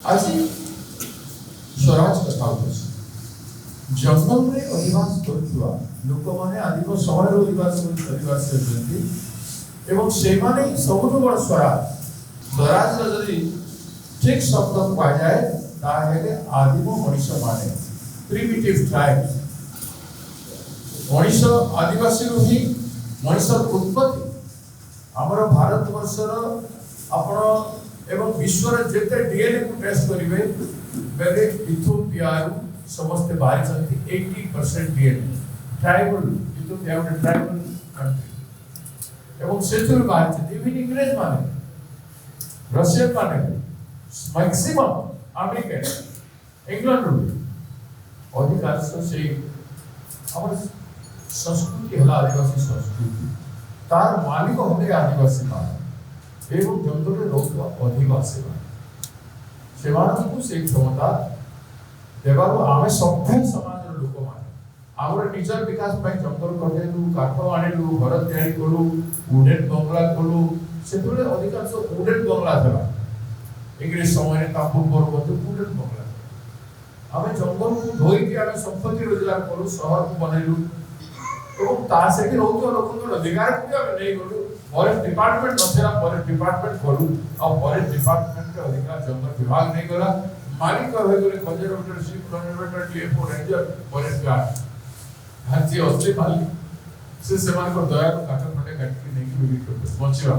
आज स्वराज कथा जंगल में अधिवास करुवा लोक माने आदिम समय अधिवास करछन्ती एवं सेमाने सबुठु बड़ स्वराज स्वराज जदि ठीक शब्द कहा जाए ताहेले आदिम मनुष्य माने प्रिमिटिव ट्राइब्स मनुष्य आदिवासी रू ही मनुष्य उत्पत्ति हमर भारत वर्षर आपण एवं विश्व जेते डीएनए को टेस्ट करिवे बेले इथियोपिया समस्त बाहर चलती 80% डीएनए ट्राइबल इथियोपिया एक ट्राइबल कंट्री एवं सेचुर बाहर चलती इवन इंग्लिश माने रशियन माने मैक्सिमम अमेरिकन इंग्लैंड रू अधिकांश से हमर संस्कृति हला आदिवासी संस्कृति तार मालिक होते आदिवासी माने एवं जंगल लोक अधिवासी से क्षमता देवार आम सभ्य समाज लोक मैंने निजर विकास जंगल कटेलु काठ आणिलु घर तैयारी कलु वुडेन बंगला कलु से अधिकांश वुडेन बंगला था इंग्लिश समय पूर्व वुडेन बंगला आम जंगल को धोईकी आम संपत्ति रोजगार कलु सहर को बनैलु से लोक अधिकार को नहीं गलु फॉरेस्ट डिपार्टमेंट नथिला फॉरेस्ट डिपार्टमेंट करू और फॉरेस्ट डिपार्टमेंट के अधिकार जंगल विभाग नहीं गला मालिक हो गले conservator ship conservator TFO ranger forest guard हाथी असली मालिक से सेमान को दया को काट फटे काट के नहीं बिक्री करते पहुंचवा